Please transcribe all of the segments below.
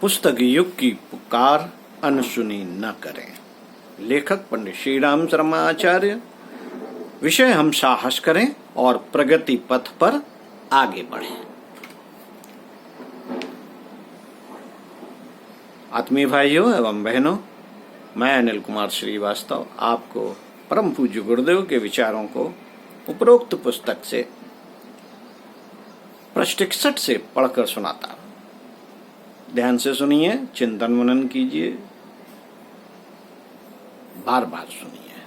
पुस्तक युग की पुकार अनसुनी न करें। लेखक पंडित श्री राम शर्मा आचार्य। विषय हम साहस करें और प्रगति पथ पर आगे बढ़ें। आत्मीय भाइयों एवं बहनों, मैं अनिल कुमार श्रीवास्तव आपको परम पूज्य गुरुदेव के विचारों को उपरोक्त पुस्तक से पृष्ठ 61 से पढ़कर सुनाता हूं। ध्यान से सुनिए, चिंतन मनन कीजिए, बार बार सुनिए।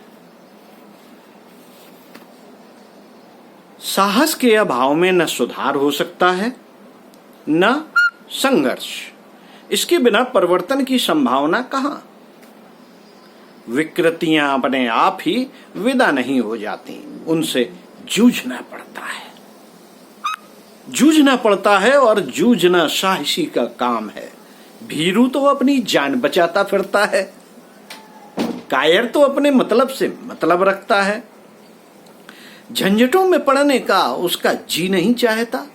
साहस के अभाव में न सुधार हो सकता है न संघर्ष। इसके बिना परिवर्तन की संभावना कहां? विकृतियां अपने आप ही विदा नहीं हो जाती, उनसे जूझना पड़ता है। जूझना पड़ता है और जूझना साहसी का काम है। भीरू तो अपनी जान बचाता फिरता है, कायर तो अपने मतलब से मतलब रखता है। झंझटों में पड़ने का उसका जी नहीं चाहता।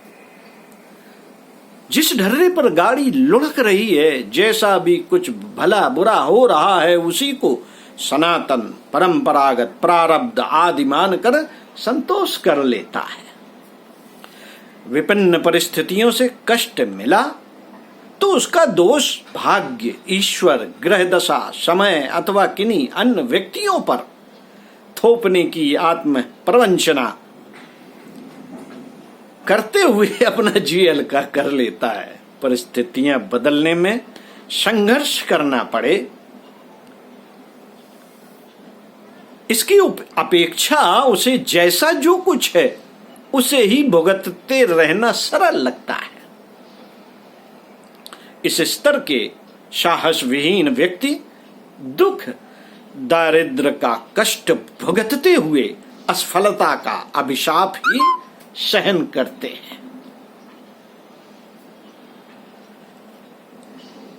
जिस ढर्रे पर गाड़ी लुढ़क रही है, जैसा भी कुछ भला बुरा हो रहा है, उसी को सनातन परंपरागत प्रारब्ध आदि मानकर संतोष कर लेता है। विभिन्न परिस्थितियों से कष्ट मिला तो उसका दोष भाग्य, ईश्वर, ग्रह दशा, समय अथवा किन्हीं अन्य व्यक्तियों पर थोपने की आत्म प्रवंचना करते हुए अपना जी हल्का कर लेता है। परिस्थितियां बदलने में संघर्ष करना पड़े, इसकी अपेक्षा उसे जैसा जो कुछ है उसे ही भुगतते रहना सरल लगता है। इस स्तर के साहस विहीन व्यक्ति दुख दारिद्र का कष्ट भुगतते हुए असफलता का अभिशाप ही सहन करते हैं।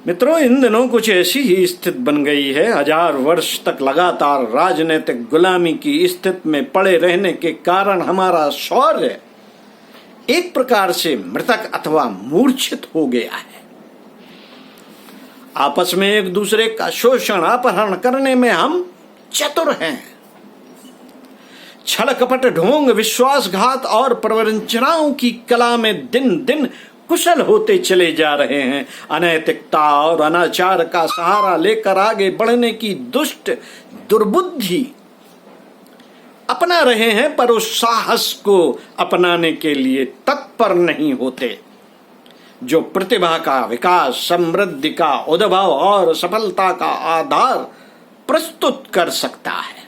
मित्रों, इन दिनों कुछ ऐसी ही स्थिति बन गई है। 1000 वर्ष तक लगातार राजनीतिक गुलामी की स्थिति में पड़े रहने के कारण हमारा शौर्य एक प्रकार से मृतक अथवा मूर्छित हो गया है। आपस में एक दूसरे का शोषण अपहरण करने में हम चतुर हैं। छल कपट, ढोंग, विश्वासघात और प्रवंचनाओं की कला में दिन दिन कुशल होते चले जा रहे हैं। अनैतिकता और अनाचार का सहारा लेकर आगे बढ़ने की दुष्ट दुर्बुद्धि अपना रहे हैं, पर उस साहस को अपनाने के लिए तत्पर नहीं होते जो प्रतिभा का विकास, समृद्धि का उद्भव और सफलता का आधार प्रस्तुत कर सकता है।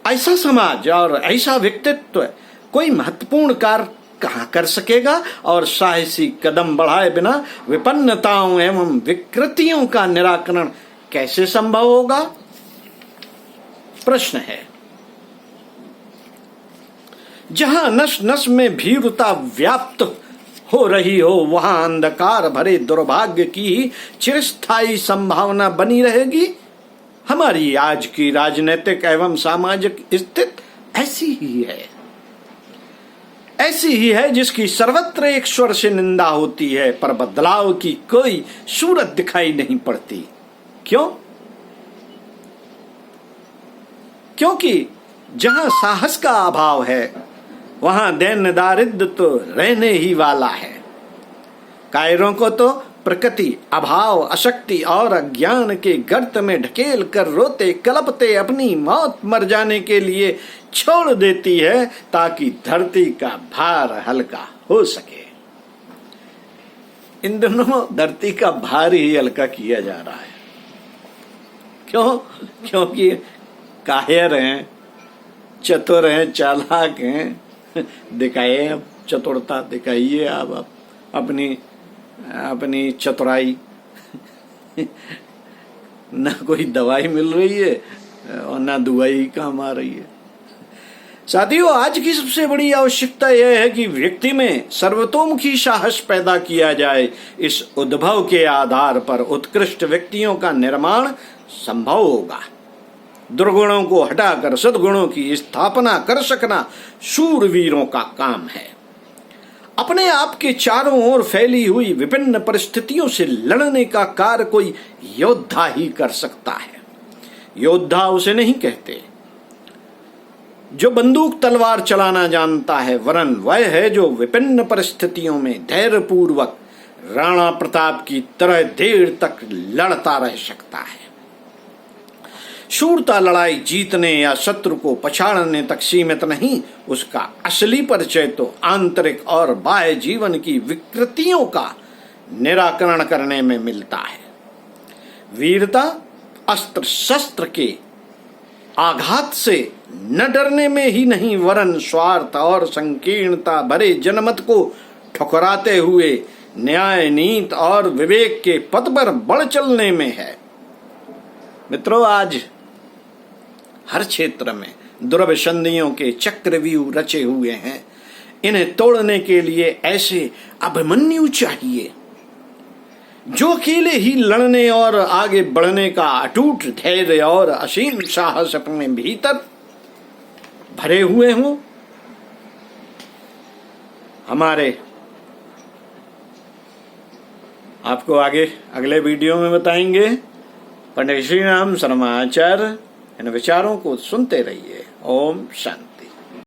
ऐसा समाज और ऐसा व्यक्तित्व कोई महत्वपूर्ण कार्य कहां कर सकेगा और साहसी कदम बढ़ाए बिना विपन्नताओं एवं विकृतियों का निराकरण कैसे संभव होगा? प्रश्न है। जहां नस नस में भीरुता व्याप्त हो रही हो, वहां अंधकार भरे दुर्भाग्य की चिरस्थायी संभावना बनी रहेगी। हमारी आज की राजनीतिक एवं सामाजिक स्थिति ऐसी ही है जिसकी सर्वत्र एक स्वर से निंदा होती है, पर बदलाव की कोई सूरत दिखाई नहीं पड़ती। क्यों? क्योंकि जहां साहस का अभाव है वहां दैन्य दारिद्र तो रहने ही वाला है। कायरों को तो प्रकृति अभाव, अशक्ति और अज्ञान के गर्त में ढकेल कर रोते कलपते अपनी मौत मर जाने के लिए छोड़ देती है, ताकि धरती का भार हल्का हो सके। इन दिनों धरती का भार ही हल्का किया जा रहा है। क्यों? क्योंकि कायर हैं, चतुर हैं, चालाक हैं। दिखाइए, अब चतुरता दिखाइए आप अपनी चतुराई। ना कोई दवाई मिल रही है और ना दुआई काम आ रही है। साथियों, आज की सबसे बड़ी आवश्यकता यह है कि व्यक्ति में सर्वतोमुखी साहस पैदा किया जाए। इस उद्भव के आधार पर उत्कृष्ट व्यक्तियों का निर्माण संभव होगा। दुर्गुणों को हटाकर सद्गुणों की स्थापना कर सकना शूरवीरों का काम है। अपने आप के चारों ओर फैली हुई विभिन्न परिस्थितियों से लड़ने का कार्य कोई योद्धा ही कर सकता है। योद्धा उसे नहीं कहते जो बंदूक तलवार चलाना जानता है, वरन वह है जो विभिन्न परिस्थितियों में धैर्यपूर्वक राणा प्रताप की तरह देर तक लड़ता रह सकता है। शूरता लड़ाई जीतने या शत्रु को पछाड़ने तक सीमित नहीं, उसका असली परिचय तो आंतरिक और बाह्य जीवन की विकृतियों का निराकरण करने में मिलता है। वीरता अस्त्र शस्त्र के आघात से न डरने में ही नहीं, वरन स्वार्थ और संकीर्णता भरे जनमत को ठुकराते हुए न्याय, नीति और विवेक के पथ पर बढ़ चलने में है। मित्रों, आज हर क्षेत्र में दुर्विसंधियों के चक्रव्यूह रचे हुए हैं। इन्हें तोड़ने के लिए ऐसे अभिमन्यु चाहिए जो अकेले ही लड़ने और आगे बढ़ने का अटूट धैर्य और असीम साहस अपने भीतर भरे हुए हों। हमारे आपको आगे अगले वीडियो में बताएंगे। पंडित श्री राम शर्मा आचार्य, इन विचारों को सुनते रहिए। ओम शांति।